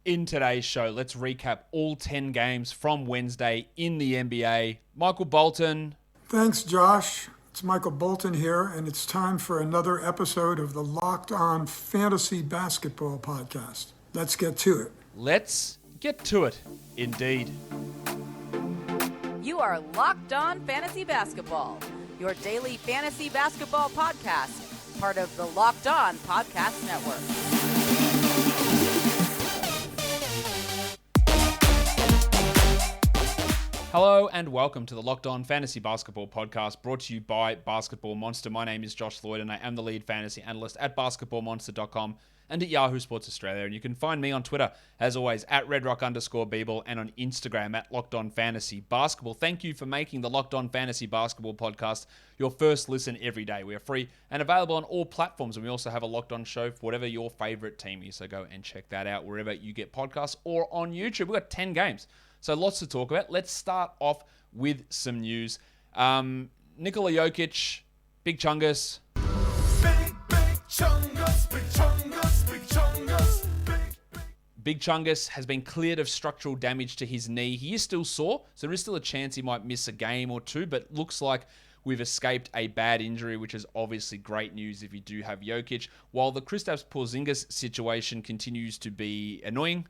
In today's show, let's recap all 10 games from Wednesday in the NBA. Michael Bolton. Thanks, Josh. It's Michael Bolton here, and it's time for another episode of the Locked On Fantasy Basketball Podcast. Let's get to it. Let's get to it, indeed. You are Locked On Fantasy Basketball, your daily fantasy basketball podcast, part of the Locked On Podcast Network. Hello and welcome to the Locked On Fantasy Basketball Podcast, brought to you by Basketball Monster. My name is Josh Lloyd and I am the lead fantasy analyst at basketballmonster.com and at Yahoo Sports Australia. And you can find me on Twitter, as always, at redrock_Beeble and on Instagram at Locked On Fantasy Basketball. Thank you for making the Locked On Fantasy Basketball Podcast your first listen every day. We are free and available on all platforms, and we also have a Locked On show for whatever your favorite team is. So go and check that out wherever you get podcasts or on YouTube. We've got 10 games. So lots to talk about. Let's start off with some news. Nikola Jokic, Big Chungus. Big Chungus has been cleared of structural damage to his knee. He is still sore, so there is still a chance he might miss a game or two, but looks like we've escaped a bad injury, which is obviously great news if you do have Jokic. While the Kristaps Porzingis situation continues to be annoying.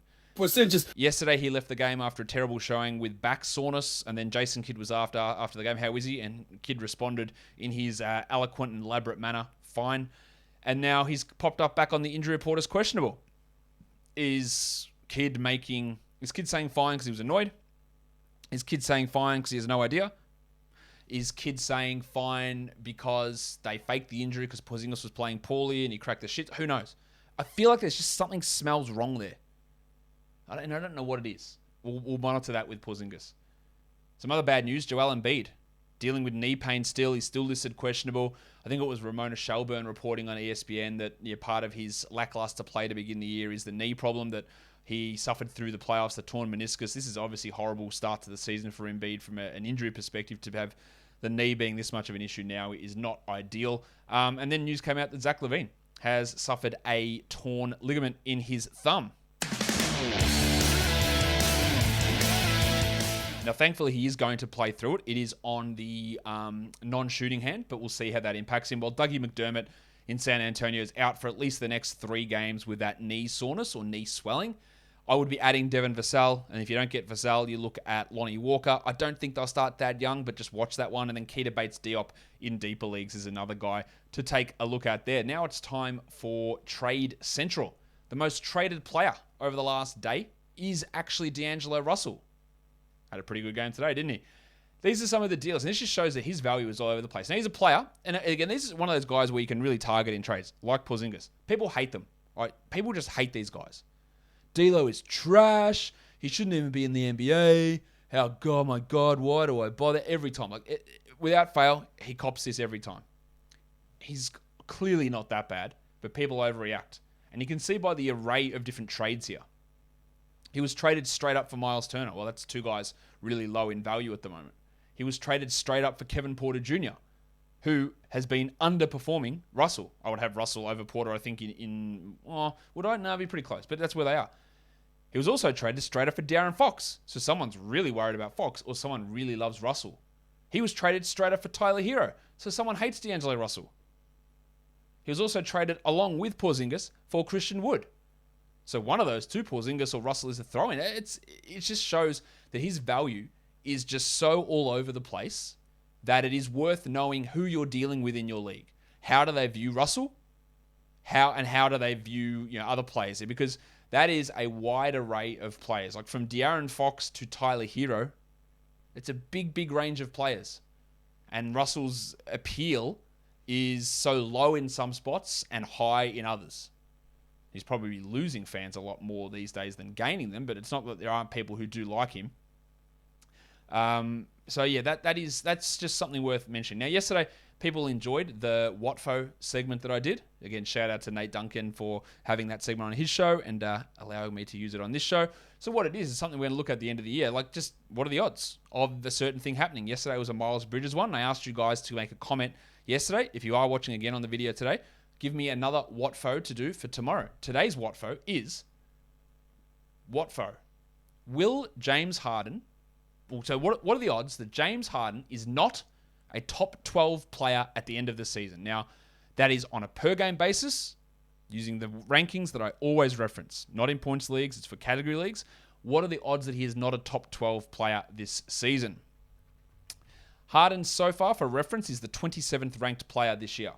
Yesterday, he left the game after a terrible showing with back soreness, and then Jason Kidd was after the game, how is he? And Kidd responded in his eloquent and elaborate manner, fine. And now he's popped up back on the injury report as questionable. Is Kidd saying fine because he was annoyed? Is Kidd saying fine because he has no idea? Is Kidd saying fine because they faked the injury because Porzingis was playing poorly and he cracked the shit? Who knows? I feel like there's just something smells wrong there. I don't know what it is. We'll monitor that with Porzingis. Some other bad news, Joel Embiid, dealing with knee pain still. He's still listed questionable. I think it was Ramona Shelburne reporting on ESPN that part of his lackluster play to begin the year is the knee problem that he suffered through the playoffs, the torn meniscus. This is obviously a horrible start to the season for Embiid from an injury perspective. To have the knee being this much of an issue now is not ideal. And then news came out that Zach LaVine has suffered a torn ligament in his thumb. Now, thankfully, he is going to play through it. It is on the non-shooting hand, but we'll see how that impacts him. While Dougie McDermott in San Antonio is out for at least the next 3 games with that knee soreness or knee swelling, I would be adding Devin Vassell. And if you don't get Vassell, you look at Lonnie Walker. I don't think they'll start Thad Young, but just watch that one. And then Keita Bates-Diop in deeper leagues is another guy to take a look at there. Now it's time for Trade Central. The most traded player over the last day is actually D'Angelo Russell. Had a pretty good game today, didn't he? These are some of the deals, and this just shows that his value is all over the place. Now, he's a player, and again, this is one of those guys where you can really target in trades, like Porzingis. People hate them, right? People just hate these guys. D'Lo is trash. He shouldn't even be in the NBA. Oh my God, why do I bother? Every time. Without fail, he cops this every time. He's clearly not that bad, but people overreact. And you can see by the array of different trades here. He was traded straight up for Miles Turner. Well, that's 2 guys really low in value at the moment. He was traded straight up for Kevin Porter Jr., who has been underperforming Russell. I would have Russell over Porter, I think, would I? No, it'd be pretty close, but that's where they are. He was also traded straight up for De'Aaron Fox. So someone's really worried about Fox, or someone really loves Russell. He was traded straight up for Tyler Hero. So someone hates D'Angelo Russell. He was also traded along with Porzingis for Christian Wood. So one of those two, Porzingis or Russell, is a throw-in. It just shows that his value is just so all over the place that it is worth knowing who you're dealing with in your league. How do they view Russell? How do they view other players? Because that is a wide array of players. Like from De'Aaron Fox to Tyler Hero, it's a big, big range of players. And Russell's appeal is so low in some spots and high in others. He's probably losing fans a lot more these days than gaining them, but it's not that there aren't people who do like him. So yeah, that's just something worth mentioning. Now, yesterday, people enjoyed the WATFO segment that I did. Again, shout out to Nate Duncan for having that segment on his show and allowing me to use it on this show. So what it is something we're going to look at the end of the year. Like, just what are the odds of a certain thing happening? Yesterday was a Miles Bridges one. I asked you guys to make a comment yesterday. If you are watching again on the video today, give me another WATFO to do for tomorrow. Today's WATFO is WATFO. Will James Harden... So what are the odds that James Harden is not a top 12 player at the end of the season? Now, that is on a per-game basis, using the rankings that I always reference. Not in points leagues, it's for category leagues. What are the odds that he is not a top 12 player this season? Harden, so far, for reference, is the 27th ranked player this year.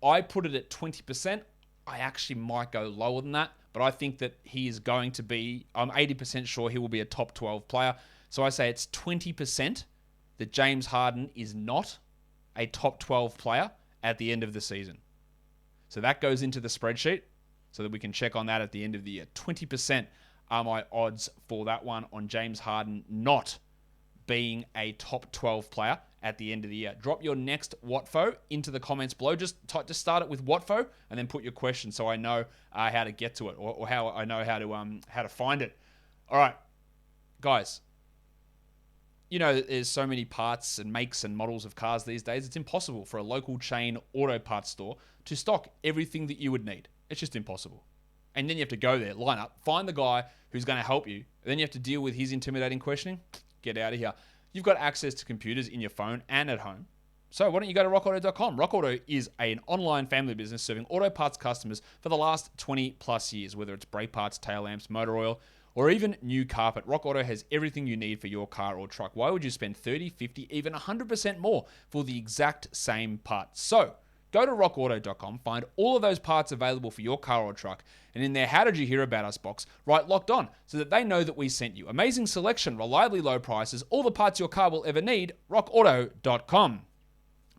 I put it at 20%. I actually might go lower than that, but I think that he is going to be... I'm 80% sure he will be a top 12 player. So I say it's 20% that James Harden is not a top 12 player at the end of the season. So that goes into the spreadsheet so that we can check on that at the end of the year. 20% are my odds for that one on James Harden not being a top 12 player at the end of the year. Drop your next WATFO into the comments below. Just start it with WATFO and then put your question so I know how to get to it or how I know how to find it. All right, guys. You know, there's so many parts and makes and models of cars these days. It's impossible for a local chain auto parts store to stock everything that you would need. It's just impossible. And then you have to go there, line up, find the guy who's going to help you. Then you have to deal with his intimidating questioning. Get out of here. You've got access to computers in your phone and at home. So why don't you go to rockauto.com? RockAuto is an online family business serving auto parts customers for the last 20 plus years, whether it's brake parts, tail lamps, motor oil, or even new carpet. Rock Auto has everything you need for your car or truck. Why would you spend 30, 50, even 100% more for the exact same part? So, go to rockauto.com, find all of those parts available for your car or truck, and in their How Did You Hear About Us box, write Locked On so that they know that we sent you. Amazing selection, reliably low prices, all the parts your car will ever need, rockauto.com.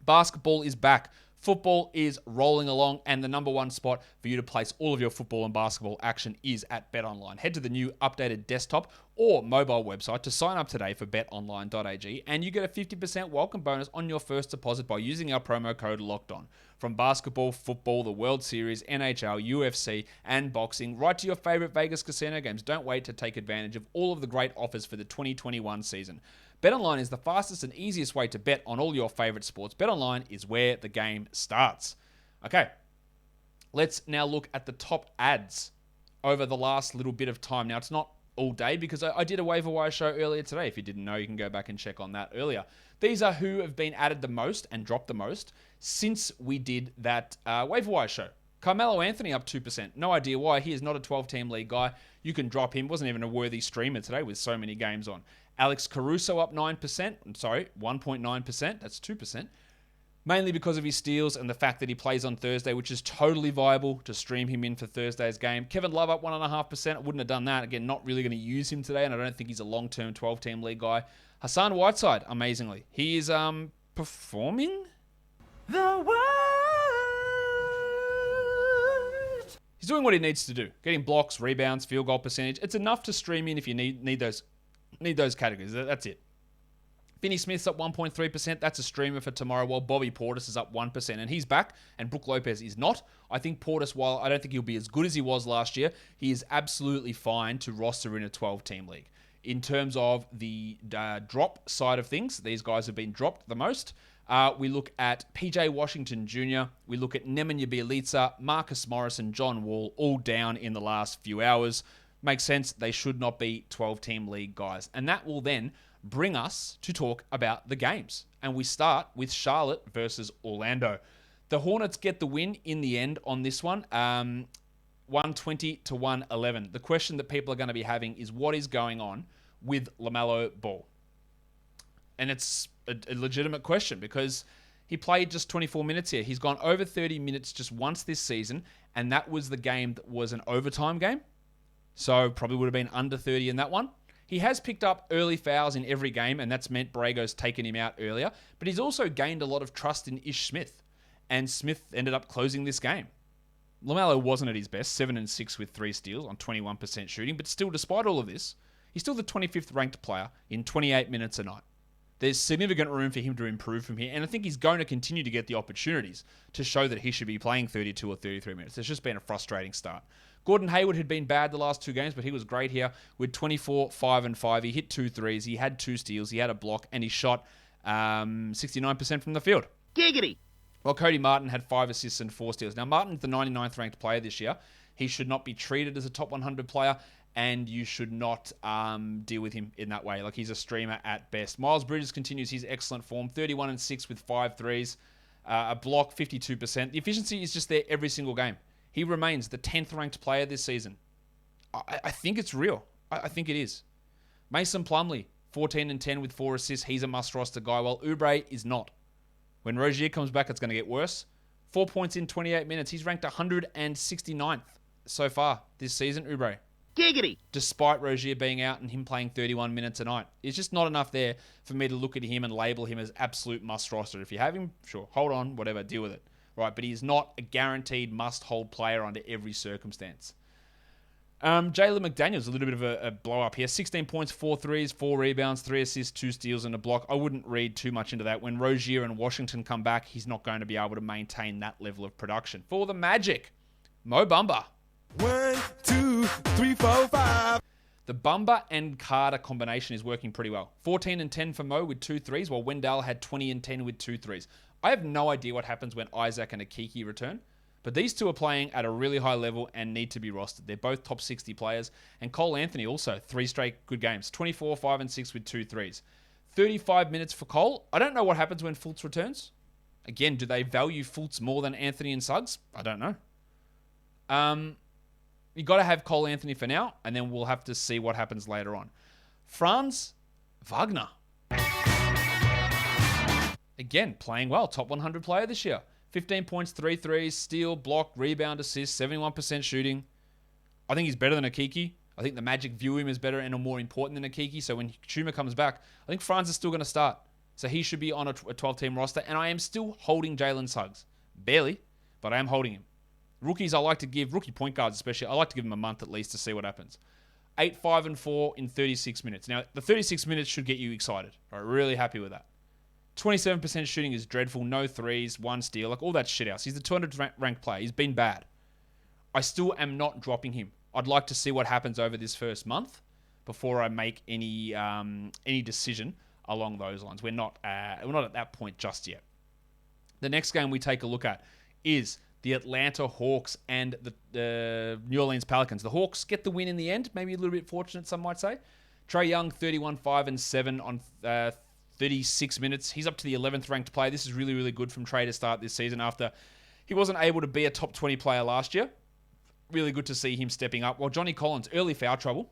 Basketball is back. Football is rolling along, and the number one spot for you to place all of your football and basketball action is at BetOnline. Head to the new updated desktop or mobile website to sign up today for betonline.ag, and you get a 50% welcome bonus on your first deposit by using our promo code LOCKEDON. From basketball, football, the World Series, NHL, UFC, and boxing, right to your favorite Vegas casino games. Don't wait to take advantage of all of the great offers for the 2021 season. BetOnline is the fastest and easiest way to bet on all your favorite sports. BetOnline is where the game starts. Okay, let's now look at the top ads over the last little bit of time. Now, it's not all day because I did a waiver wire show earlier today. If you didn't know, you can go back and check on that earlier. These are who have been added the most and dropped the most since we did that waiver wire show. Carmelo Anthony up 2%. No idea why. He is not a 12-team league guy. You can drop him. Wasn't even a worthy streamer today with so many games on. Alex Caruso up 9%. I'm sorry, 1.9%. That's 2%. Mainly because of his steals and the fact that he plays on Thursday, which is totally viable to stream him in for Thursday's game. Kevin Love up 1.5%. I wouldn't have done that. Again, not really going to use him today, and I don't think he's a long-term 12-team league guy. Hassan Whiteside, amazingly. He is performing the world. He's doing what he needs to do. Getting blocks, rebounds, field goal percentage. It's enough to stream in if you need those categories. That's it. Finney Smith's up 1.3%. That's a streamer for tomorrow, while Bobby Portis is up 1%. And he's back, and Brook Lopez is not. I think Portis, while I don't think he'll be as good as he was last year, he is absolutely fine to roster in a 12-team league. In terms of the drop side of things, these guys have been dropped the most. We look at PJ Washington Jr., we look at Nemanja Bjelica, Marcus Morris, and John Wall, all down in the last few hours. Makes sense. They should not be 12-team league guys. And that will then bring us to talk about the games. And we start with Charlotte versus Orlando. The Hornets get the win in the end on this one, 120 to 111. The question that people are going to be having is what is going on with LaMelo Ball? And it's a legitimate question because he played just 24 minutes here. He's gone over 30 minutes just once this season, and that was the game that was an overtime game. So probably would have been under 30 in that one. He has picked up early fouls in every game, and that's meant Borrego's taken him out earlier. But he's also gained a lot of trust in Ish Smith, and Smith ended up closing this game. LaMelo wasn't at his best, 7-6 with 3 steals on 21% shooting, but still, despite all of this, he's still the 25th ranked player in 28 minutes a night. There's significant room for him to improve from here, and I think he's going to continue to get the opportunities to show that he should be playing 32 or 33 minutes. It's just been a frustrating start. Gordon Hayward had been bad the last 2 games, but he was great here with 24, 5, and 5. He hit 2 threes, he had 2 steals, he had a block, and he shot 69% from the field. Giggity! Well, Cody Martin had 5 assists and 4 steals. Now, Martin's the 99th ranked player this year. He should not be treated as a top 100 player, and you should not deal with him in that way. Like, he's a streamer at best. Miles Bridges continues his excellent form, 31-6 with 5 threes, a block, 52%. The efficiency is just there every single game. He remains the 10th ranked player this season. I think it's real. I think it is. Mason Plumlee, 14-10 with 4 assists. He's a must-roster guy, while Oubre is not. When Rozier comes back, it's going to get worse. 4 points in 28 minutes. He's ranked 169th so far this season, Oubre. Giggity! Despite Rozier being out and him playing 31 minutes a night. It's just not enough there for me to look at him and label him as absolute must-roster. If you have him, sure, hold on, whatever, deal with it. Right, but he's not a guaranteed must-hold player under every circumstance. Jalen McDaniels, a little bit of a blow-up here. 16 points, 4 threes, 4 rebounds, 3 assists, 2 steals, and a block. I wouldn't read too much into that. When Rozier and Washington come back, he's not going to be able to maintain that level of production. For the Magic, Mo Bamba. 1, 2, 3, 4, 5. The Bamba and Carter combination is working pretty well. 14-10 for Mo with 2 threes, while Wendell had 20-10 with 2 threes. I have no idea what happens when Isaac and Akiki return, but these two are playing at a really high level and need to be rostered. They're both top 60 players, and Karl-Anthony also 3 straight good games. 24, 5, and 6 with 2 threes. 35 minutes for Cole. I don't know what happens when Fultz returns. Again, do they value Fultz more than Anthony and Suggs? I don't know. You got to have Karl-Anthony for now, and then we'll have to see what happens later on. Franz Wagner. Again, playing well. Top 100 player this year. 15 points, 3 threes, steal, block, rebound, assist, 71% shooting. I think he's better than Akiki. I think the Magic view him as better and more important than Akiki. So when Schumer comes back, I think Franz is still going to start. So he should be on a 12-team roster. And I am still holding Jalen Suggs. Barely, but I am holding him. Rookies, I like to give, rookie point guards especially, I like to give them a month at least to see what happens. 8, 5, and 4 in 36 minutes. Now, the 36 minutes should get you excited. All right, really happy with that. 27% shooting is dreadful. No threes, 1 steal, like all that shit else. He's the 200th ranked player. He's been bad. I still am not dropping him. I'd like to see what happens over this first month before I make any decision along those lines. We're not at that point just yet. The next game we take a look at is the Atlanta Hawks and the New Orleans Pelicans. The Hawks get the win in the end. Maybe a little bit fortunate, some might say. Trae Young, 31, 5, and 7 on 36 minutes. He's up to the 11th ranked player. This is really, really good from Trae to start this season after he wasn't able to be a top 20 player last year. Really good to see him stepping up. While Johnny Collins, early foul trouble,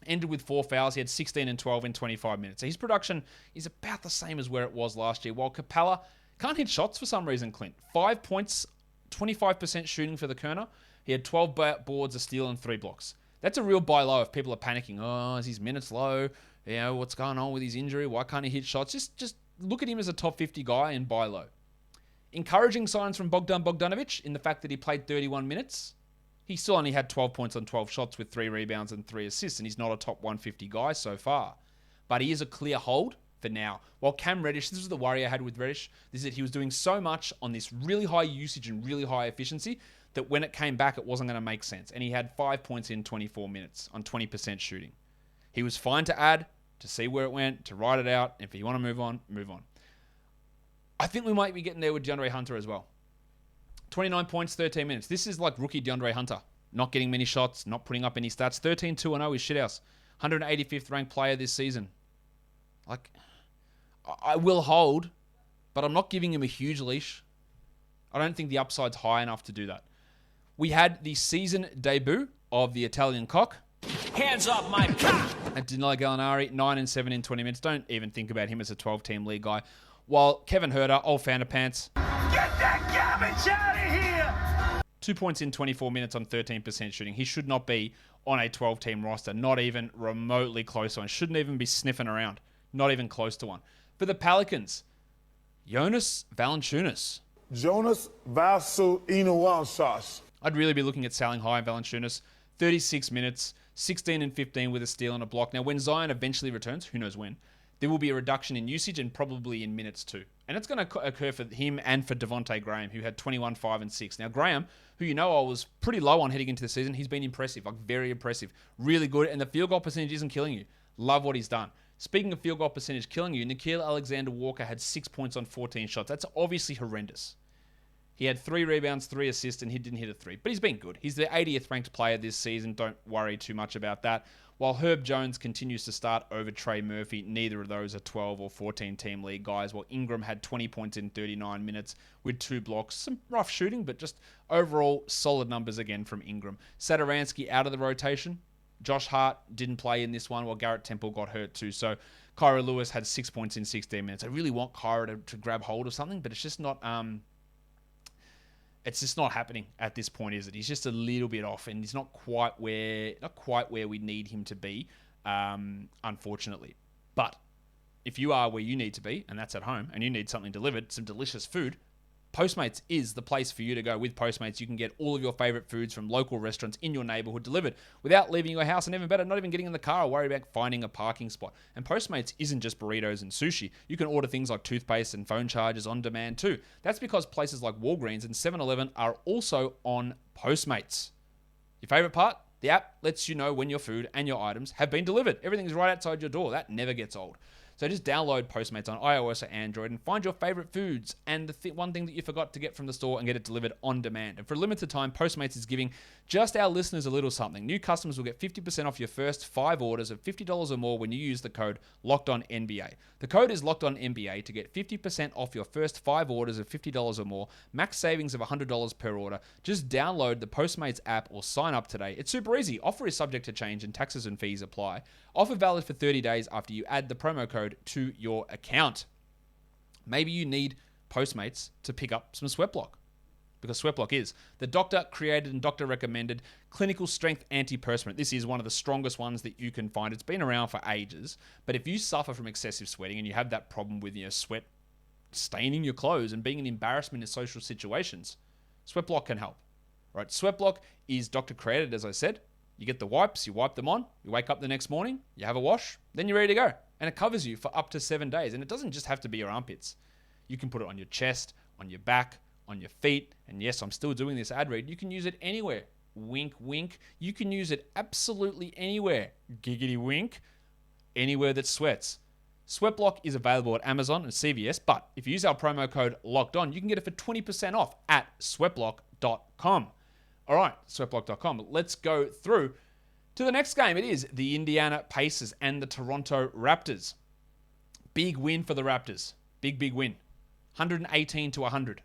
ended with 4 fouls. He had 16 and 12 in 25 minutes. So his production is about the same as where it was last year. While Capella can't hit shots for some reason, Clint. 5 points, 25% shooting for the Kerner. He had 12 boards, a steal, and 3 blocks. That's a real buy low if people are panicking. Oh, is his minutes low? You know, what's going on with his injury? Why can't he hit shots? Just look at him as a top 50 guy and buy low. Encouraging signs from Bogdan Bogdanovic in the fact that he played 31 minutes. He still only had 12 points on 12 shots with 3 rebounds and 3 assists, and he's not a top 150 guy so far. But he is a clear hold for now. While Cam Reddish, this was the worry I had with Reddish, is that he was doing so much on this really high usage and really high efficiency that when it came back, it wasn't going to make sense. And he had 5 points in 24 minutes on 20% shooting. He was fine to add, to see where it went, to write it out. If you want to move on, move on. I think we might be getting there with DeAndre Hunter as well. 29 points, 13 minutes. This is like rookie DeAndre Hunter. Not getting many shots, not putting up any stats. 13-2-0 is shithouse. 185th ranked player this season. Like, I will hold, but I'm not giving him a huge leash. I don't think the upside's high enough to do that. We had the season debut of the Italian cock. Hands off my cock! And Danilo Gallinari, 9 and 7 in 20 minutes. Don't even think about him as a 12-team league guy. While Kevin Huerter, old fan of pants. Get that garbage out of here! 2 points in 24 minutes on 13% shooting. He should not be on a 12-team roster. Not even remotely close to one. Shouldn't even be sniffing around. Not even close to one. For the Pelicans, Jonas Valanciunas. Jonas Valanciunas. I'd really be looking at selling high in Valanciunas. 36 minutes, 16 and 15 with a steal and a block. Now, when Zion eventually returns, who knows when, there will be a reduction in usage and probably in minutes too. And it's going to occur for him and for Devontae Graham, who had 21, 5, and 6. Now, Graham, who you know I was pretty low on heading into the season, he's been impressive, like very impressive. Really good, and the field goal percentage isn't killing you. Love what he's done. Speaking of field goal percentage killing you, Nickeil Alexander-Walker had 6 points on 14 shots. That's obviously horrendous. He had 3 rebounds, 3 assists, and he didn't hit a 3. But he's been good. He's the 80th ranked player this season. Don't worry too much about that. While Herb Jones continues to start over Trey Murphy, neither of those are 12 or 14 team league guys. While Ingram had 20 points in 39 minutes with 2 blocks. Some rough shooting, but just overall solid numbers again from Ingram. Satoransky out of the rotation. Josh Hart didn't play in this one while Garrett Temple got hurt too. So Kyra Lewis had 6 points in 16 minutes. I really want Kyra to grab hold of something, but it's just not happening at this point, is it? He's just a little bit off, and he's not quite where we need him to be, unfortunately. But if you are where you need to be, and that's at home, and you need something delivered, some delicious food, Postmates is the place for you to go. With Postmates, you can get all of your favorite foods from local restaurants in your neighborhood delivered without leaving your house, and even better, not even getting in the car or worry about finding a parking spot. And Postmates isn't just burritos and sushi. You can order things like toothpaste and phone chargers on demand too. That's because places like Walgreens and 7-Eleven are also on Postmates. Your favorite part? The app lets you know when your food and your items have been delivered. Everything's right outside your door. That never gets old. So just download Postmates on iOS or Android and find your favorite foods and the one thing that you forgot to get from the store and get it delivered on demand. And for a limited time, Postmates is giving just our listeners a little something. New customers will get 50% off your first 5 orders of $50 or more when you use the code LOCKEDONNBA. The code is LOCKEDONNBA to get 50% off your first 5 orders of $50 or more. Max savings of $100 per order. Just download the Postmates app or sign up today. It's super easy. Offer is subject to change and taxes and fees apply. Offer valid for 30 days after you add the promo code to your account. Maybe you need Postmates to pick up some Sweatblock, because Sweatblock is the doctor created and doctor recommended clinical strength antiperspirant. This is one of the strongest ones that you can find. It's been around for ages, but if you suffer from excessive sweating and you have that problem with sweat staining your clothes and being an embarrassment in social situations, Sweatblock can help. Right? Sweatblock is doctor created, as I said. You get the wipes, you wipe them on, you wake up the next morning, you have a wash, then you're ready to go. And it covers you for up to 7 days. And it doesn't just have to be your armpits. You can put it on your chest, on your back, on your feet. And yes, I'm still doing this ad read. You can use it anywhere. Wink, wink. You can use it absolutely anywhere. Giggity wink. Anywhere that sweats. Sweatblock is available at Amazon and CVS, but if you use our promo code LOCKEDON, you can get it for 20% off at sweatblock.com. All right, sweatblock.com. Let's go through to the next game. It is the Indiana Pacers and the Toronto Raptors. Big win for the Raptors. Big win. 118-100.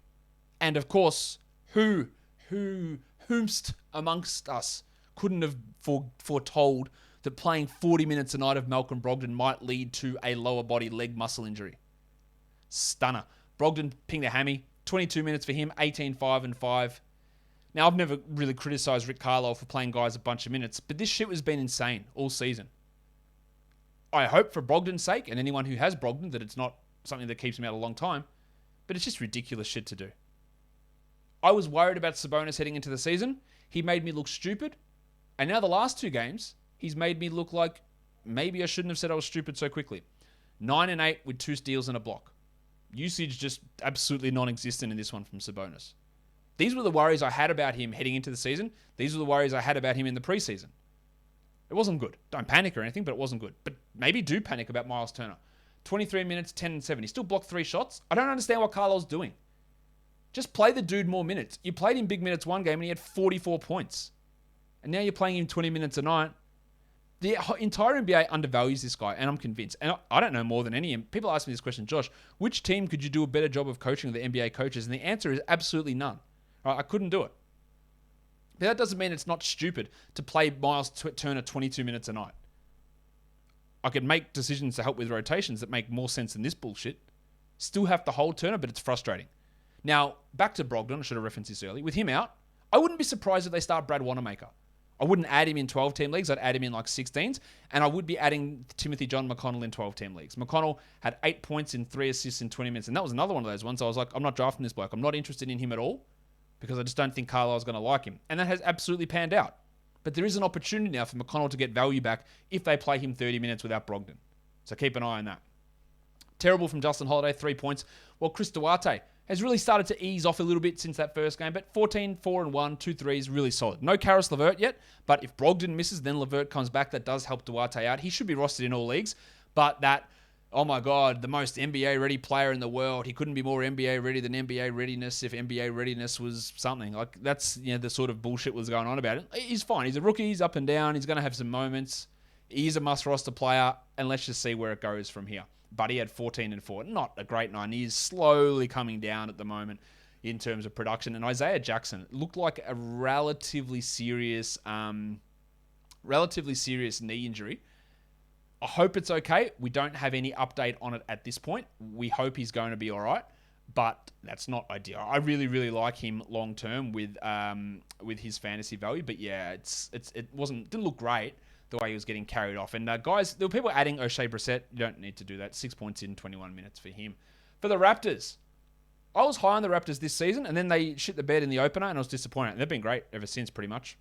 And of course, whomst amongst us couldn't have foretold that playing 40 minutes a night of Malcolm Brogdon might lead to a lower body leg muscle injury. Stunner. Brogdon pinged a hammy. 22 minutes for him, 18-5-5. Now, I've never really criticized Rick Carlisle for playing guys a bunch of minutes, but this shit has been insane all season. I hope for Brogdon's sake, and anyone who has Brogdon, that it's not something that keeps him out a long time, but it's just ridiculous shit to do. I was worried about Sabonis heading into the season. He made me look stupid, and now the last 2 games, he's made me look like maybe I shouldn't have said I was stupid so quickly. 9 and 8 with 2 steals and a block. Usage just absolutely non-existent in this one from Sabonis. These were the worries I had about him heading into the season. These were the worries I had about him in the preseason. It wasn't good. Don't panic or anything, but it wasn't good. But maybe do panic about Miles Turner. 23 minutes, 10 and 7. He still blocked 3 shots. I don't understand what Carlisle's doing. Just play the dude more minutes. You played him big minutes one game and he had 44 points. And now you're playing him 20 minutes a night. The entire NBA undervalues this guy, and I'm convinced. And I don't know more than any. People ask me this question, Josh, which team could you do a better job of coaching than the NBA coaches? And the answer is absolutely none. I couldn't do it. But that doesn't mean it's not stupid to play Miles Turner 22 minutes a night. I could make decisions to help with rotations that make more sense than this bullshit. Still have to hold Turner, but it's frustrating. Now, back to Brogdon. I should have referenced this earlier. With him out, I wouldn't be surprised if they start Brad Wanamaker. I wouldn't add him in 12-team leagues. I'd add him in like 16s. And I would be adding Timothy John McConnell in 12-team leagues. McConnell had 8 points and 3 assists in 20 minutes. And that was another one of those ones. I was like, I'm not drafting this bloke. I'm not interested in him at all, because I just don't think Carlisle's going to like him. And that has absolutely panned out. But there is an opportunity now for McConnell to get value back if they play him 30 minutes without Brogdon. So keep an eye on that. Terrible from Justin Holiday, 3 points. Well, Chris Duarte has really started to ease off a little bit since that first game, but 14, 4 and 1, 2 threes, really solid. No Karis LeVert yet, but if Brogdon misses, then LeVert comes back. That does help Duarte out. He should be rostered in all leagues, but that oh my God, the most NBA ready player in the world. He couldn't be more NBA ready than NBA readiness if NBA readiness was something. Like, that's, the sort of bullshit was going on about it. He's fine. He's a rookie. He's up and down. He's going to have some moments. He's a must roster player, and let's just see where it goes from here. But he had 14 and 4. Not a great 9. He is slowly coming down at the moment in terms of production. And Isaiah Jackson looked like a relatively serious knee injury. I hope it's okay. We don't have any update on it at this point. We hope he's going to be all right, but that's not ideal. I really, really like him long term with his fantasy value. But yeah, it didn't look great the way he was getting carried off. And guys, there were people adding O'Shea Brissett. You don't need to do that. 6 points in 21 minutes for him. For the Raptors, I was high on the Raptors this season, and then they shit the bed in the opener, and I was disappointed. And they've been great ever since, pretty much.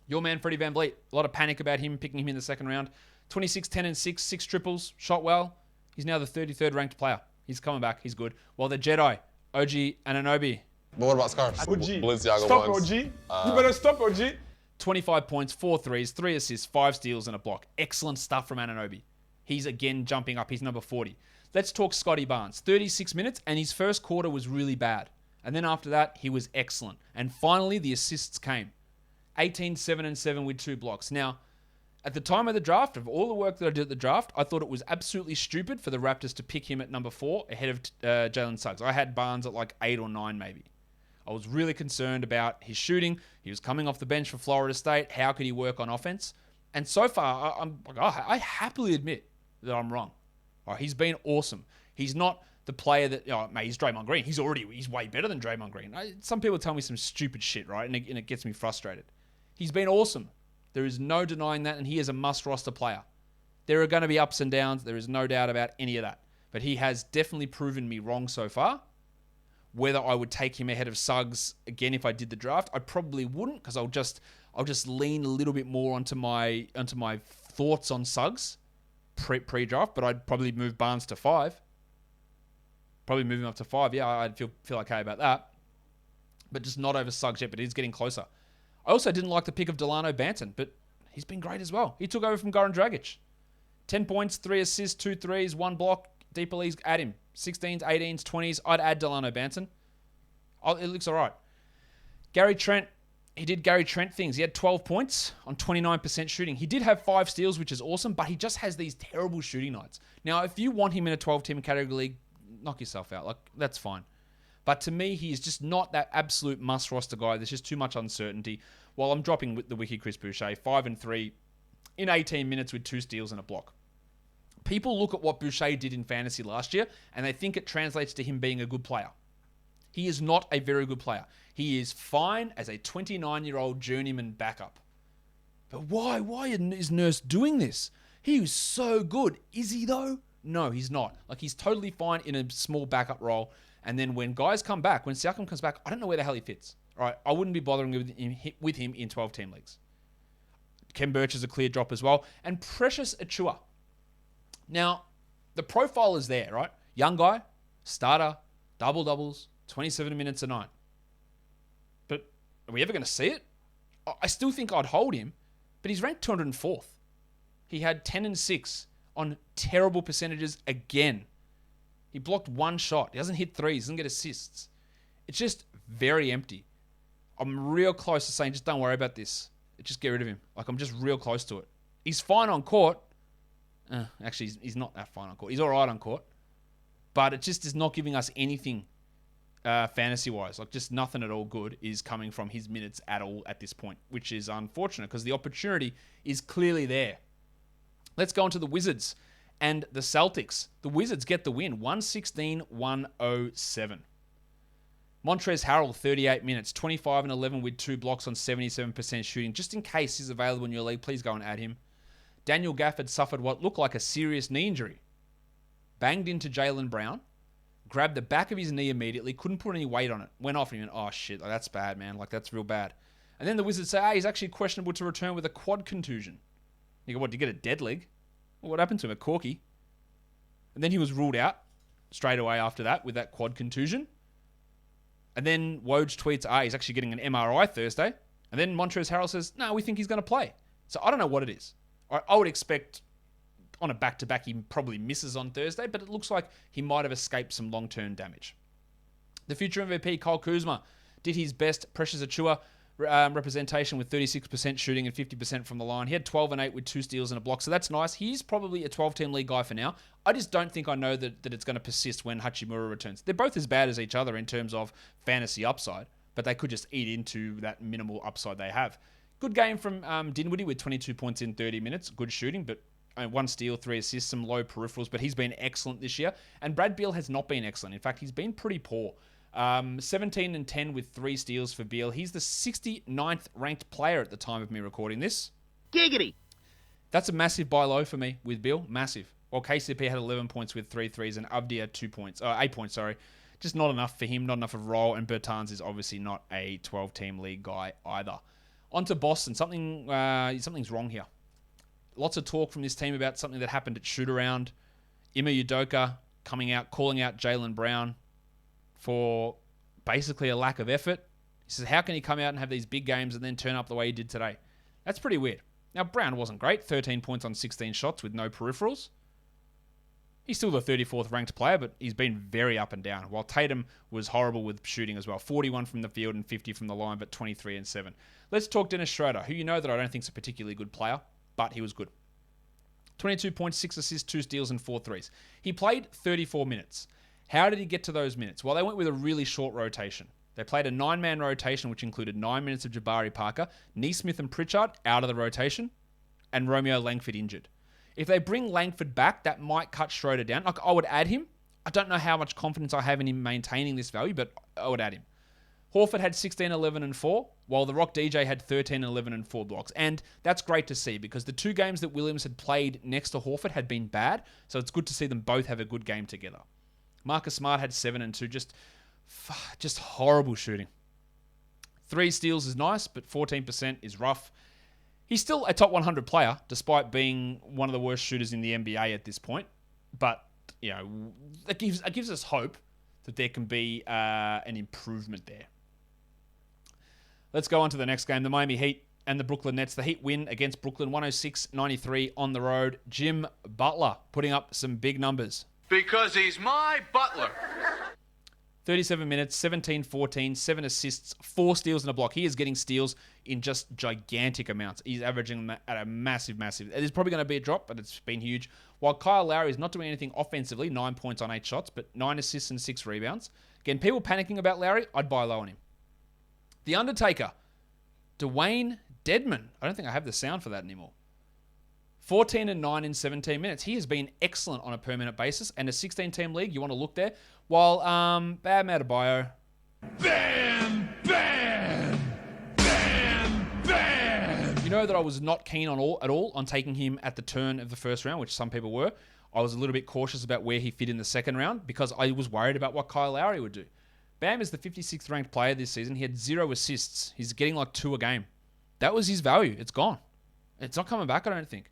Your man, Freddie VanVleet. A lot of panic about him, picking him in the second round. 26, 10, and 6, 6 triples, shot well. He's now the 33rd ranked player. He's coming back. He's good. While the Jedi, OG Anunoby. But what about scarves? OG. Balenciaga Stop, ones. OG. You better stop, OG. 25 points, 4 threes, 3 assists, 5 steals, and a block. Excellent stuff from Anunoby. He's again jumping up. He's number 40. Let's talk Scotty Barnes. 36 minutes, and his first quarter was really bad. And then after that, he was excellent. And finally, the assists came. 18, 7, and 7 with 2 blocks. Now, at the time of the draft, of all the work that I did at the draft, I thought it was absolutely stupid for the Raptors to pick him at number 4 ahead of Jalen Suggs. I had Barnes at like 8 or 9 maybe. I was really concerned about his shooting. He was coming off the bench for Florida State. How could he work on offense? And so far, I happily admit that I'm wrong. He's been awesome. He's not the player that, mate, he's Draymond Green. He's way better than Draymond Green. Some people tell me some stupid shit, right? And it gets me frustrated. He's been awesome. There is no denying that, and he is a must-roster player. There are going to be ups and downs. There is no doubt about any of that. But he has definitely proven me wrong so far. Whether I would take him ahead of Suggs again if I did the draft, I probably wouldn't, because I'll just lean a little bit more onto my thoughts on Suggs pre-draft. But I'd probably move Barnes to 5. Probably move him up to 5. Yeah, I'd feel okay about that. But just not over Suggs yet. But he's getting closer. I also didn't like the pick of Delano Banton, but he's been great as well. He took over from Goran Dragic. 10 points, 3 assists, 2 threes, 1 block. Deeper leagues, add him. 16s, 18s, 20s. I'd add Delano Banton. It looks all right. Gary Trent, he did Gary Trent things. He had 12 points on 29% shooting. He did have 5 steals, which is awesome, but he just has these terrible shooting nights. Now, if you want him in a 12-team category league, knock yourself out. Like, that's fine. But to me, he is just not that absolute must-roster guy. There's just too much uncertainty. While I'm dropping with the wiki Chris Boucher, 5 and 3 in 18 minutes with 2 steals and a block. People look at what Boucher did in fantasy last year, and they think it translates to him being a good player. He is not a very good player. He is fine as a 29-year-old journeyman backup. But why? Why is Nurse doing this? He was so good. Is he, though? No, he's not. Like, he's totally fine in a small backup role. And then when guys come back, when Siakam comes back, I don't know where the hell he fits. All right, I wouldn't be bothering with him in 12-team leagues. Ken Birch is a clear drop as well. And Precious Achiuwa. Now, the profile is there, right? Young guy, starter, double-doubles, 27 minutes a night. But are we ever going to see it? I still think I'd hold him, but he's ranked 204th. He had 10 and 6 on terrible percentages again. He blocked 1 shot. He doesn't hit threes. Doesn't get assists. It's just very empty. I'm real close to saying, just don't worry about this. Just get rid of him. Like, I'm just real close to it. He's fine on court. Actually, he's not that fine on court. He's all right on court. But it just is not giving us anything fantasy-wise. Like, just nothing at all good is coming from his minutes at all at this point, which is unfortunate because the opportunity is clearly there. Let's go on to the Wizards and the Celtics. The Wizards get the win, 116-107. Montrezl Harrell, 38 minutes, 25 and 11 with 2 blocks on 77% shooting. Just in case he's available in your league, please go and add him. Daniel Gafford suffered what looked like a serious knee injury. Banged into Jaylen Brown, grabbed the back of his knee immediately, couldn't put any weight on it. Went off and he went, oh shit, like, that's bad, man. Like, that's real bad. And then the Wizards say, he's actually questionable to return with a quad contusion. You go, what, did you get a dead leg? Well, what happened to him? A corky? And then he was ruled out straight away after that with that quad contusion. And then Woj tweets, he's actually getting an MRI Thursday. And then Montrezl Harrell says, no, we think he's going to play. So I don't know what it is. I would expect On a back-to-back, he probably misses on Thursday, but it looks like he might have escaped some long-term damage. The future MVP, Kyle Kuzma, did his best Precious Achua representation with 36% shooting and 50% from the line. He had 12 and 8 with 2 steals and a block, so that's nice. He's probably a 12-team league guy for now. I just don't think I know that it's going to persist when Hachimura returns. They're both as bad as each other in terms of fantasy upside, but they could just eat into that minimal upside they have. Good game from Dinwiddie with 22 points in 30 minutes. Good shooting, but 1 steal, 3 assists, some low peripherals, but he's been excellent this year. And Brad Beal has not been excellent. In fact, he's been pretty poor. 17 and 10 with 3 steals for Beal. He's the 69th ranked player at the time of me recording this. Giggity. That's a massive buy low for me with Beal. Massive. While KCP had 11 points with 3 threes and Abdi had 8 points, sorry. Just not enough for him, not enough of a role, and Bertans is obviously not a 12-team league guy either. On to Boston. Something's wrong here. Lots of talk from this team about something that happened at shoot-around. Ime Udoka coming out, calling out Jaylen Brown for basically a lack of effort. He says, how can he come out and have these big games and then turn up the way he did today? That's pretty weird. Now, Brown wasn't great. 13 points on 16 shots with no peripherals. He's still the 34th ranked player, but he's been very up and down. While Tatum was horrible with shooting as well. 41 from the field and 50 from the line, but 23 and 7. Let's talk Dennis Schroder, who you know that I don't think is a particularly good player, but he was good. 22 points, 6 assists, 2 steals, and 4 threes. He played 34 minutes. How did he get to those minutes? Well, they went with a really short rotation. They played a 9-man rotation, which included 9 minutes of Jabari Parker, Neesmith and Pritchard out of the rotation, and Romeo Langford injured. If they bring Langford back, that might cut Schroder down. I would add him. I don't know how much confidence I have in him maintaining this value, but I would add him. Horford had 16, 11, and 4, while the Rock DJ had 13, 11, and 4 blocks. And that's great to see because the 2 games that Williams had played next to Horford had been bad, so it's good to see them both have a good game together. Marcus Smart had 7 and 2, just horrible shooting. 3 steals is nice, but 14% is rough. He's still a top 100 player, despite being one of the worst shooters in the NBA at this point. But, you know, it gives us hope that there can be an improvement there. Let's go on to the next game, the Miami Heat and the Brooklyn Nets. The Heat win against Brooklyn 106-93 on the road. Jim Butler putting up some big numbers. Because he's my butler. 37 minutes, 17-14, 7 assists, 4 steals and a block. He is getting steals in just gigantic amounts. He's averaging them at a massive. It is probably going to be a drop, but it's been huge. While Kyle Lowry is not doing anything offensively, 9 points on 8 shots, but 9 assists and 6 rebounds. Again, people panicking about Lowry, I'd buy low on him. The Undertaker, Dwayne Dedman. I don't think I have the sound for that anymore. 14 and 9 in 17 minutes. He has been excellent on a per minute basis. And a 16-team league, you want to look there. While Bam Adebayo. Bam, bam, bam, bam. You know that I was not keen at all on taking him at the turn of the first round, which some people were. I was a little bit cautious about where he fit in the second round because I was worried about what Kyle Lowry would do. Bam is the 56th ranked player this season. He had 0 assists. He's getting like 2 a game. That was his value. It's gone. It's not coming back, I don't think.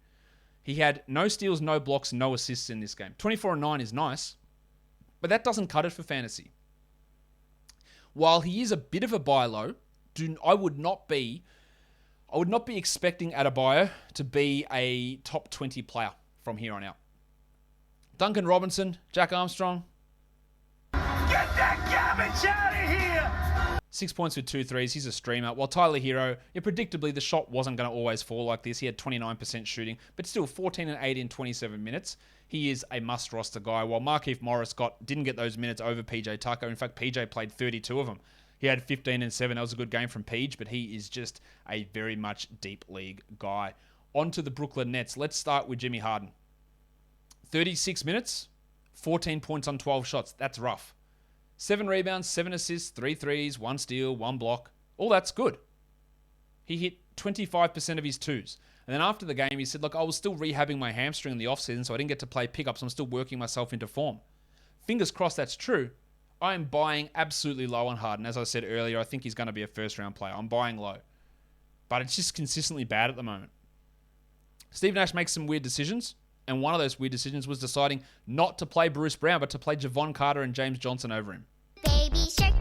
He had no steals, no blocks, no assists in this game. 24 and 9 is nice, but that doesn't cut it for fantasy. While he is a bit of a buy low, I would not be expecting Adebayo to be a top 20 player from here on out. Duncan Robinson, Jack Armstrong. Get that garbage out of here! 6 points with 2 threes. He's a streamer. While Tyler Hero, predictably, the shot wasn't going to always fall like this. He had 29% shooting, but still 14 and 8 in 27 minutes. He is a must-roster guy. While Markieff Morris didn't get those minutes over PJ Tucker. In fact, PJ played 32 of them. He had 15 and 7. That was a good game from Peach, but he is just a very much deep league guy. On to the Brooklyn Nets. Let's start with Jimmy Harden. 36 minutes, 14 points on 12 shots. That's rough. 7 rebounds, 7 assists, 3 threes, 1 steal, 1 block. All that's good. He hit 25% of his twos. And then after the game, he said, look, I was still rehabbing my hamstring in the offseason, so I didn't get to play pickups. I'm still working myself into form. Fingers crossed that's true. I am buying absolutely low on Harden. As I said earlier, I think he's going to be a first-round player. I'm buying low. But it's just consistently bad at the moment. Steve Nash makes some weird decisions. And one of those weird decisions was deciding not to play Bruce Brown, but to play Javon Carter and James Johnson over him. Baby shark,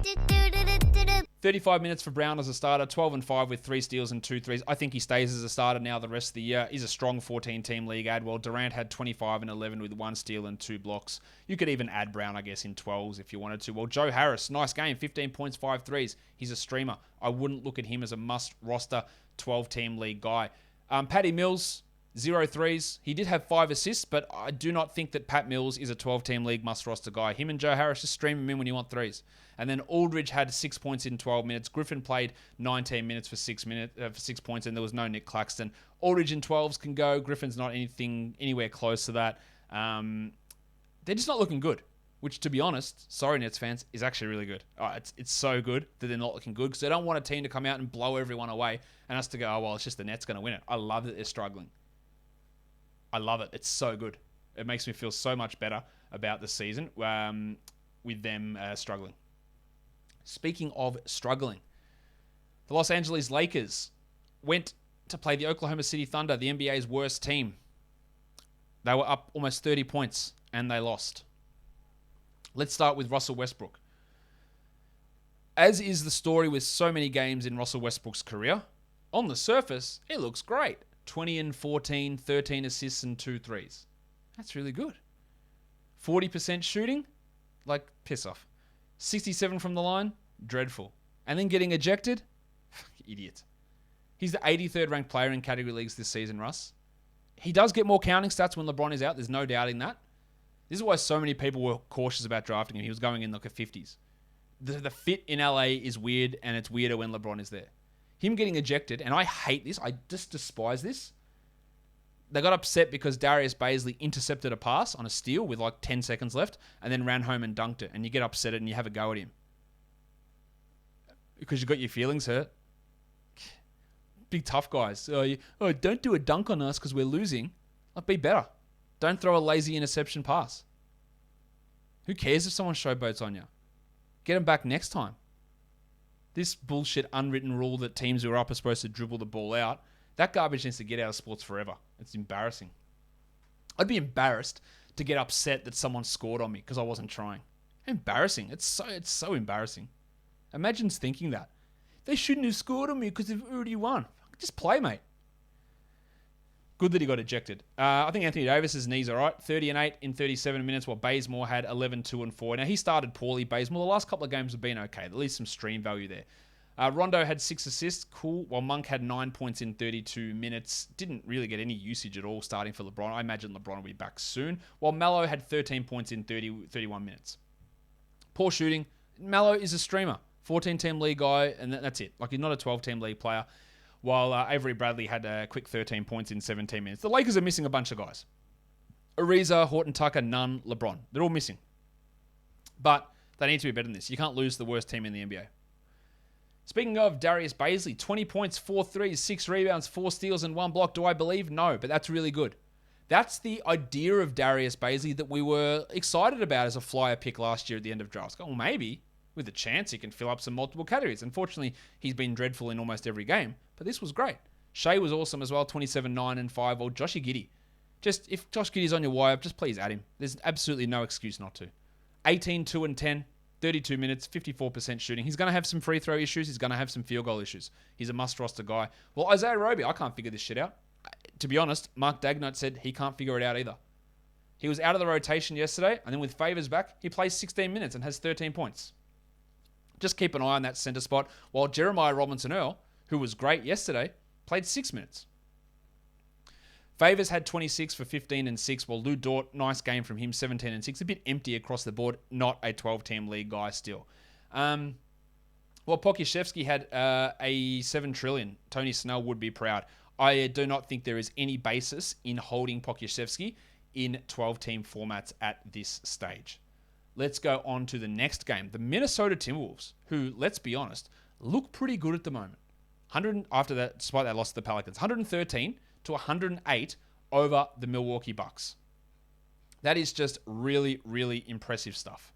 30 35 minutes for Brown as a starter, 12-5 with 3 steals and 2 threes. I think he stays as a starter now the rest of the year. He's a strong 14-team league ad. While Durant had 25-11 with 1 steal and 2 blocks. You could even add Brown, I guess, in 12s if you wanted to. Well, Joe Harris, nice game, 15 points, 5 threes. He's a streamer. I wouldn't look at him as a must-roster 12-team league guy. Patty Mills, 0 threes. He did have 5 assists, but I do not think that Pat Mills is a 12-team league must-roster guy. Him and Joe Harris, just stream him in when you want threes. And then Aldridge had 6 points in 12 minutes. Griffin played 19 minutes for 6 points, and there was no Nick Claxton. Aldridge in 12s can go. Griffin's not anywhere close to that. They're just not looking good, which, to be honest, sorry Nets fans, is actually really good. It's so good that they're not looking good because they don't want a team to come out and blow everyone away and us to go, oh, well, it's just the Nets going to win it. I love that they're struggling. I love it. It's so good. It makes me feel so much better about the season with them struggling. Speaking of struggling, the Los Angeles Lakers went to play the Oklahoma City Thunder, the NBA's worst team. They were up almost 30 points and they lost. Let's start with Russell Westbrook. As is the story with so many games in Russell Westbrook's career, on the surface, it looks great. 20-14, 13 assists and 2 threes. That's really good. 40% shooting? Like, piss off. 67 from the line? Dreadful. And then getting ejected? Idiot. He's the 83rd ranked player in category leagues this season, Russ. He does get more counting stats when LeBron is out. There's no doubting that. This is why so many people were cautious about drafting him. He was going in like a 50s. The fit in LA is weird, and it's weirder when LeBron is there. Him getting ejected, and I hate this. I just despise this. They got upset because Darius Bazley intercepted a pass on a steal with like 10 seconds left and then ran home and dunked it. And you get upset and you have a go at him. Because you got your feelings hurt. Big tough guys. Don't do a dunk on us because we're losing. Like, be better. Don't throw a lazy interception pass. Who cares if someone showboats on you? Get them back next time. This bullshit unwritten rule that teams who are up are supposed to dribble the ball out, that garbage needs to get out of sports forever. It's embarrassing. I'd be embarrassed to get upset that someone scored on me because I wasn't trying. Embarrassing. It's so embarrassing. Imagine thinking that. They shouldn't have scored on me because they've already won. Just play, mate. Good that he got ejected. I think Anthony Davis's knee's all right. 30-8 in 37 minutes, while Bazemore had 11-2-4. Now, he started poorly, Bazemore. The last couple of games have been okay. At least some stream value there. Rondo had 6 assists, cool, while Monk had 9 points in 32 minutes. Didn't really get any usage at all starting for LeBron. I imagine LeBron will be back soon. While Melo had 13 points in 31 minutes. Poor shooting. Melo is a streamer. 14-team league guy, and that's it. Like, he's not a 12-team league player. While Avery Bradley had a quick 13 points in 17 minutes. The Lakers are missing a bunch of guys. Ariza, Horton Tucker, Nunn, LeBron. They're all missing. But they need to be better than this. You can't lose the worst team in the NBA. Speaking of Darius Bazley, 20 points, 4 threes, 6 rebounds, 4 steals, and 1 block. Do I believe? No, but that's really good. That's the idea of Darius Bazley that we were excited about as a flyer pick last year at the end of drafts. Oh, maybe with a chance he can fill up some multiple categories. Unfortunately, he's been dreadful in almost every game, but this was great. Shea was awesome as well, 27-9-5. Or Joshy Giddey. Just, if Josh Giddey's on your wire, just please add him. There's absolutely no excuse not to. 18-2-10. 32 minutes, 54% shooting. He's going to have some free throw issues. He's going to have some field goal issues. He's a must-roster guy. Well, Isaiah Roby, I can't figure this shit out. To be honest, Mark Dagnott said he can't figure it out either. He was out of the rotation yesterday, and then with Favors back, he plays 16 minutes and has 13 points. Just keep an eye on that center spot, while Jeremiah Robinson-Earl, who was great yesterday, played 6 minutes. Favors had 26 for 15 and 6, while Lou Dort, nice game from him, 17 and 6. A bit empty across the board, not a 12-team league guy still. Well, Pokusevski had a 7 trillion. Tony Snell would be proud. I do not think there is any basis in holding Pokusevski in 12-team formats at this stage. Let's go on to the next game. The Minnesota Timberwolves, who, let's be honest, look pretty good at the moment. 100 after that, despite that loss to the Pelicans, 113 to 108 over the Milwaukee Bucks. That is just really, really impressive stuff.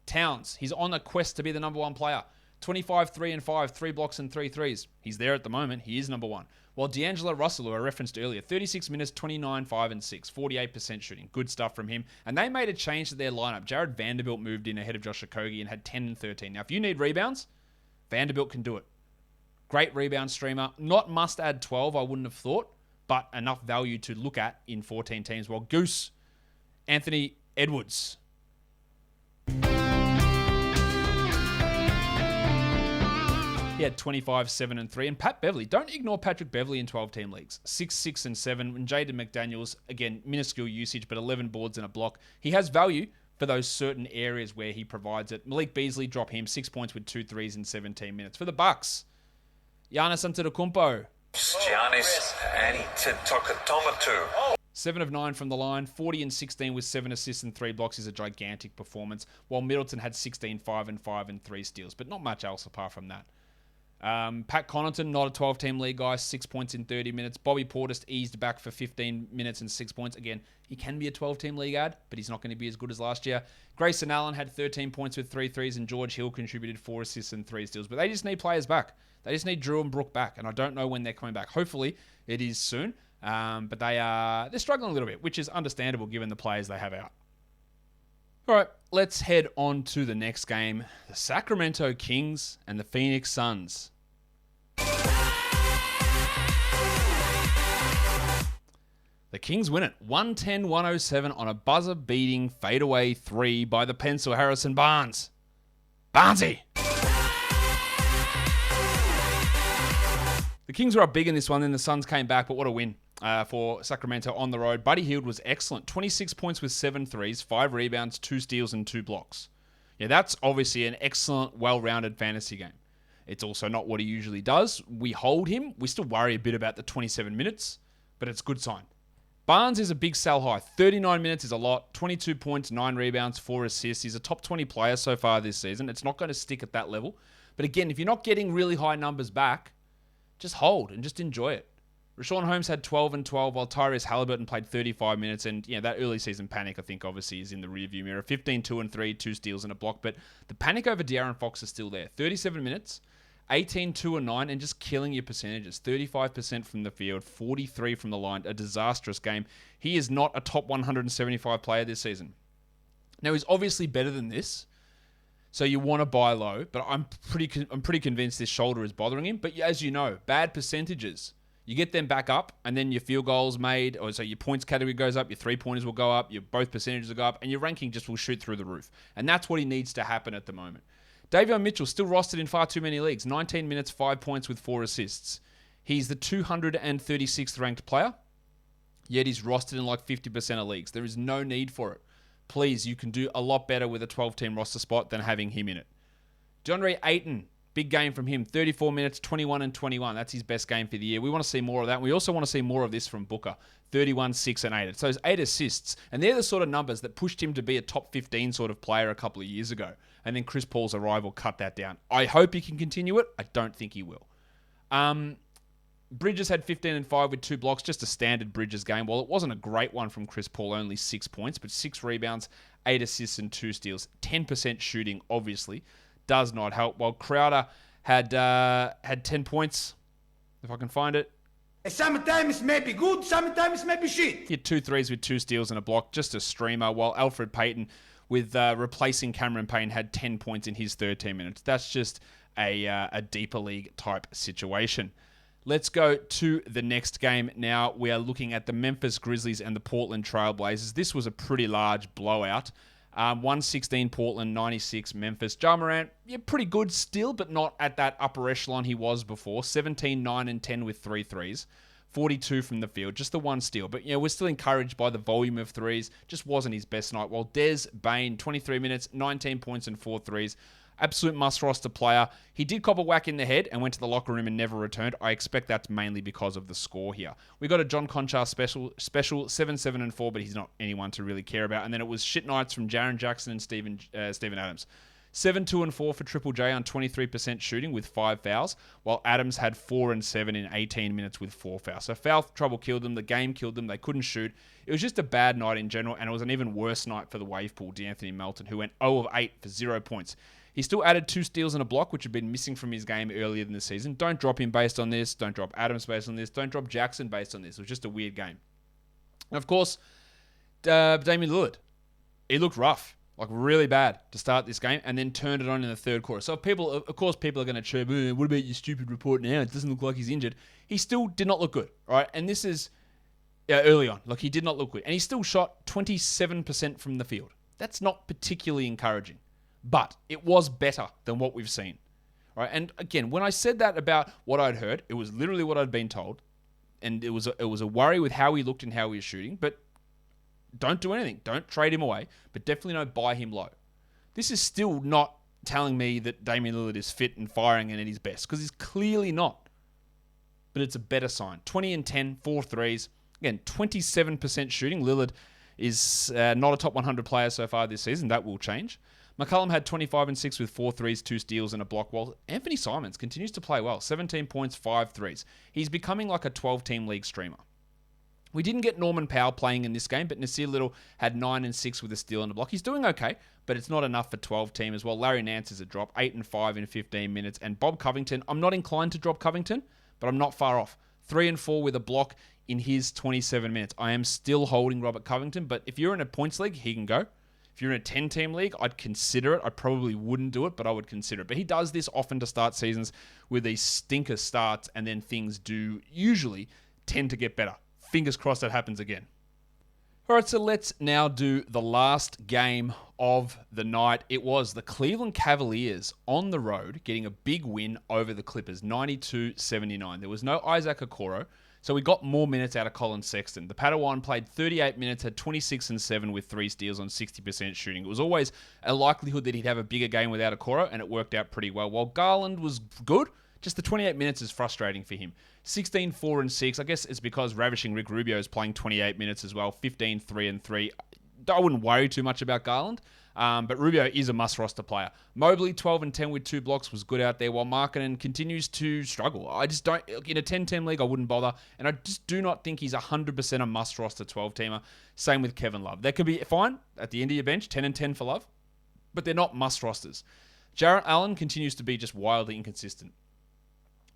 Towns, he's on a quest to be the number 1 player. 25, 3 and 5, 3 blocks and 3 threes. He's there at the moment. He is number 1. While D'Angelo Russell, who I referenced earlier, 36 minutes, 29, 5 and 6, 48% shooting. Good stuff from him. And they made a change to their lineup. Jared Vanderbilt moved in ahead of Josh Okogie and had 10 and 13. Now, if you need rebounds, Vanderbilt can do it. Great rebound streamer. Not must add 12, I wouldn't have thought, but enough value to look at in 14 teams. Well, Goose, Anthony Edwards. He had 25, 7, and 3. And Pat Beverley, don't ignore Patrick Beverley in 12-team leagues. 6, 6, and 7. And Jaden McDaniels, again, minuscule usage, but 11 boards and a block. He has value for those certain areas where he provides it. Malik Beasley, drop him. 6 points with 2 threes in 17 minutes. For the Bucks, Giannis Antetokounmpo. Giannis Antetokounmpo. 7 of 9 from the line, 40 and 16 with 7 assists and 3 blocks is a gigantic performance, while Middleton had 16, 5 and 5 and 3 steals, but not much else apart from that. Pat Connaughton, not a 12-team league guy, 6 points in 30 minutes. Bobby Portis eased back for 15 minutes and 6 points. Again, he can be a 12-team league ad, but he's not going to be as good as last year. Grayson Allen had 13 points with 3 threes, and George Hill contributed 4 assists and 3 steals. But they just need players back. They just need Drew and Brook back, and I don't know when they're coming back. Hopefully, it is soon. But they're struggling a little bit, which is understandable given the players they have out. All right, let's head on to the next game. The Sacramento Kings and the Phoenix Suns. The Kings win it 110-107 on a buzzer-beating fadeaway 3 by the pencil Harrison Barnes. Barnesy! The Kings were up big in this one, then the Suns came back, but what a win for Sacramento on the road. Buddy Hield was excellent. 26 points with 7 threes, 5 rebounds, 2 steals, and 2 blocks. Yeah, that's obviously an excellent, well-rounded fantasy game. It's also not what he usually does. We hold him. We still worry a bit about the 27 minutes, but it's a good sign. Barnes is a big sell high. 39 minutes is a lot. 22 points, 9 rebounds, 4 assists. He's a top 20 player so far this season. It's not going to stick at that level. But again, if you're not getting really high numbers back, just hold and just enjoy it. Rashawn Holmes had 12 and 12, while Tyrese Halliburton played 35 minutes. And that early season panic, I think, obviously is in the rearview mirror. 15, 2 and 3, 2 steals and a block. But the panic over De'Aaron Fox is still there. 37 minutes, 18, 2 and 9, and just killing your percentages. 35% from the field, 43 from the line. A disastrous game. He is not a top 175 player this season. Now, he's obviously better than this. So you want to buy low, but I'm pretty convinced this shoulder is bothering him. But as you know, bad percentages. You get them back up, and then your field goals made, or so your points category goes up, your 3-pointers will go up, your both percentages will go up, and your ranking just will shoot through the roof. And that's what he needs to happen at the moment. Davion Mitchell still rostered in far too many leagues. 19 minutes, 5 points with 4 assists. He's the 236th ranked player, yet he's rostered in like 50% of leagues. There is no need for it. Please, you can do a lot better with a 12-team roster spot than having him in it. DeAndre Ayton, big game from him. 34 minutes, 21 and 21. That's his best game for the year. We want to see more of that. We also want to see more of this from Booker. 31, 6 and 8. So it's 8 assists. And they're the sort of numbers that pushed him to be a top 15 sort of player a couple of years ago. And then Chris Paul's arrival cut that down. I hope he can continue it. I don't think he will. Bridges had 15 and 5 with 2 blocks, just a standard Bridges game. Well, it wasn't a great one from Chris Paul, only 6 points, but 6 rebounds, 8 assists, and 2 steals. 10% shooting, obviously, does not help. While Crowder had 10 points, if I can find it. Sometimes may be good, sometimes may be shit. He had 2 threes with 2 steals and a block, just a streamer, while Alfred Payton, with replacing Cameron Payne, had 10 points in his 13 minutes. That's just a deeper league type situation. Let's go to the next game now. We are looking at the Memphis Grizzlies and the Portland Trail Blazers. This was a pretty large blowout. 116 Portland, 96 Memphis. Ja Morant, pretty good still, but not at that upper echelon he was before. 17, 9 and 10 with 3 threes. 42 from the field, just the 1 steal. But we're still encouraged by the volume of threes. Just wasn't his best night. While Des Bane, 23 minutes, 19 points and 4 threes. Absolute must-roster player. He did cop a whack in the head and went to the locker room and never returned. I expect that's mainly because of the score here. We got a John Conchar special 7, 7 and 4, but he's not anyone to really care about. And then it was shit nights from Jaren Jackson and Steven Adams. 7, 2 and 4 for Triple J on 23% shooting with 5 fouls, while Adams had 4 and 7 in 18 minutes with 4 fouls. So foul trouble killed them. The game killed them. They couldn't shoot. It was just a bad night in general, and it was an even worse night for the wave pool, D'Anthony Melton, who went 0 of 8 for 0 points. He still added 2 steals and a block, which had been missing from his game earlier in the season. Don't drop him based on this. Don't drop Adams based on this. Don't drop Jackson based on this. It was just a weird game. And of course, Damian Lillard. He looked rough. like really bad to start this game, and then turned it on in the third quarter. So of course people are going to chirp, what about your stupid report now? It doesn't look like he's injured. He still did not look good, right? And this is early on. Like, he did not look good. And he still shot 27% from the field. That's not particularly encouraging. But it was better than what we've seen. Right? And again, when I said that about what I'd heard, it was literally what I'd been told. And it was a worry with how he looked and how he was shooting. But don't do anything. Don't trade him away. But definitely don't buy him low. This is still not telling me that Damian Lillard is fit and firing and at his best. Because he's clearly not. But it's a better sign. 20 and 10, 4 threes. Again, 27% shooting. Lillard is not a top 100 player so far this season. That will change. McCollum had 25 and 6 with 4 threes, 2 steals, and a block, while Anthony Simons continues to play well. 17 points, 5 threes. He's becoming like a 12-team league streamer. We didn't get Norman Powell playing in this game, but Nasir Little had 9 and 6 with a steal and a block. He's doing okay, but it's not enough for 12-team as well. Larry Nance is a drop, 8 and 5 in 15 minutes. And Bob Covington, I'm not inclined to drop Covington, but I'm not far off. 3 and 4 with a block in his 27 minutes. I am still holding Robert Covington, but if you're in a points league, he can go. If you're in a 10-team league, I'd consider it. I probably wouldn't do it, but I would consider it. But he does this often to start seasons with these stinker starts, and then things do usually tend to get better. Fingers crossed that happens again. All right, so let's now do the last game of the night. It was the Cleveland Cavaliers on the road getting a big win over the Clippers, 92-79. There was no Isaac Okoro, so we got more minutes out of Colin Sexton. The Padawan played 38 minutes, had 26 and 7 with 3 steals on 60% shooting. It was always a likelihood that he'd have a bigger game without Okoro, and it worked out pretty well. While Garland was good, just the 28 minutes is frustrating for him. 16, 4 and 6. I guess it's because ravishing Rick Rubio is playing 28 minutes as well. 15, 3 and 3. I wouldn't worry too much about Garland. But Rubio is a must-roster player. Mobley, 12 and 10 with 2 blocks, was good out there, while Markkanen continues to struggle. I just don't... In a 10-team league, I wouldn't bother. And I just do not think he's 100% a must-roster 12-teamer. Same with Kevin Love. They could be fine at the end of your bench, 10 and 10 for Love. But they're not must-rosters. Jarrett Allen continues to be just wildly inconsistent.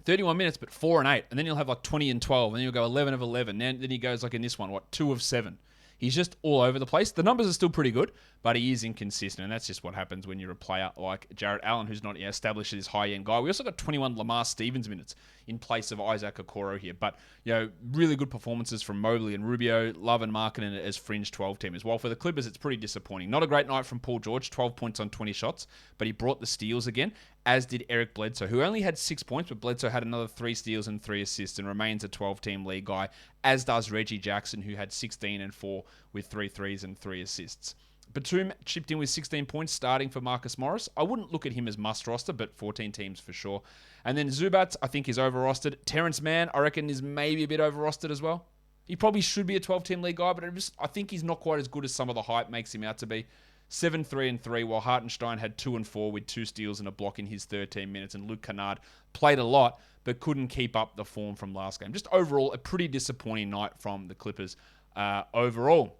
31 minutes, but 4 and 8. And then he'll have like 20 and 12. And then he'll go 11 of 11. Then he goes like in this one, 2 of 7. He's just all over the place. The numbers are still pretty good, but he is inconsistent, and that's just what happens when you're a player like Jarrett Allen, who's not established as high-end guy. We also got 21 Lamar Stevens minutes in place of Isaac Okoro here, but really good performances from Mobley and Rubio, Love and Markkanen as fringe 12-teamers. While for the Clippers, it's pretty disappointing. Not a great night from Paul George, 12 points on 20 shots, but he brought the steals again, as did Eric Bledsoe, who only had 6 points, but Bledsoe had another 3 steals and 3 assists and remains a 12-team league guy, as does Reggie Jackson, who had 16 and 4 with 3 threes and 3 assists. Batum chipped in with 16 points starting for Marcus Morris. I wouldn't look at him as must roster, but 14 teams for sure. And then Zubats, I think, is over-rostered. Terrence Mann, I reckon, is maybe a bit over-rostered as well. He probably should be a 12-team league guy, but I think he's not quite as good as some of the hype makes him out to be. 7, 3 and 3, while Hartenstein had 2 and 4 with 2 steals and a block in his 13 minutes. And Luke Kennard played a lot, but couldn't keep up the form from last game. Just overall, a pretty disappointing night from the Clippers overall.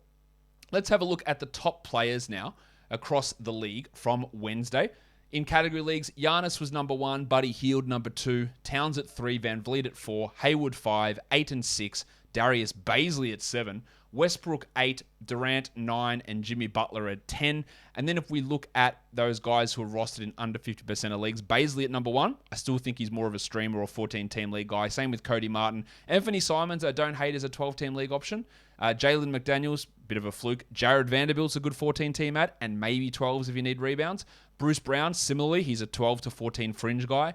Let's have a look at the top players now across the league from Wednesday. In category leagues, Giannis was number 1, Buddy Hield number 2, Towns at 3, VanVleet at 4, Hayward 5, 8 and 6, Darius Bazley at 7, Westbrook 8, Durant 9, and Jimmy Butler at 10. And then if we look at those guys who are rostered in under 50% of leagues, Bazley at number 1. I still think he's more of a streamer or 14-team league guy. Same with Cody Martin. Anthony Simons, I don't hate as a 12-team league option. Jalen McDaniels, bit of a fluke. Jared Vanderbilt's a good 14-team ad, and maybe 12s if you need rebounds. Bruce Brown, similarly, he's a 12 to 14 fringe guy.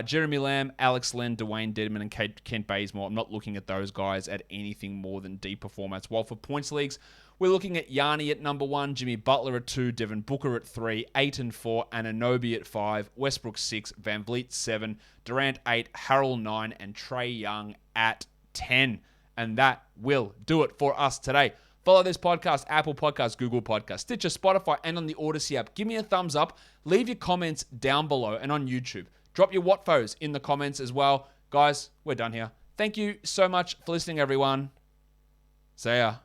Jeremy Lamb, Alex Len, Dwayne Dedman, and Kent Bazemore. I'm not looking at those guys at anything more than deeper formats. While for points leagues, we're looking at Yanni at number 1, Jimmy Butler at 2, Devin Booker at 3, 8 and 4, Anunoby at 5, Westbrook 6, VanVleet 7, Durant 8, Harrell 9, and Trae Young at 10. And that will do it for us today. Follow this podcast, Apple Podcasts, Google Podcasts, Stitcher, Spotify, and on the Odyssey app. Give me a thumbs up. Leave your comments down below and on YouTube. Drop your WATFOs in the comments as well. Guys, we're done here. Thank you so much for listening, everyone. See ya.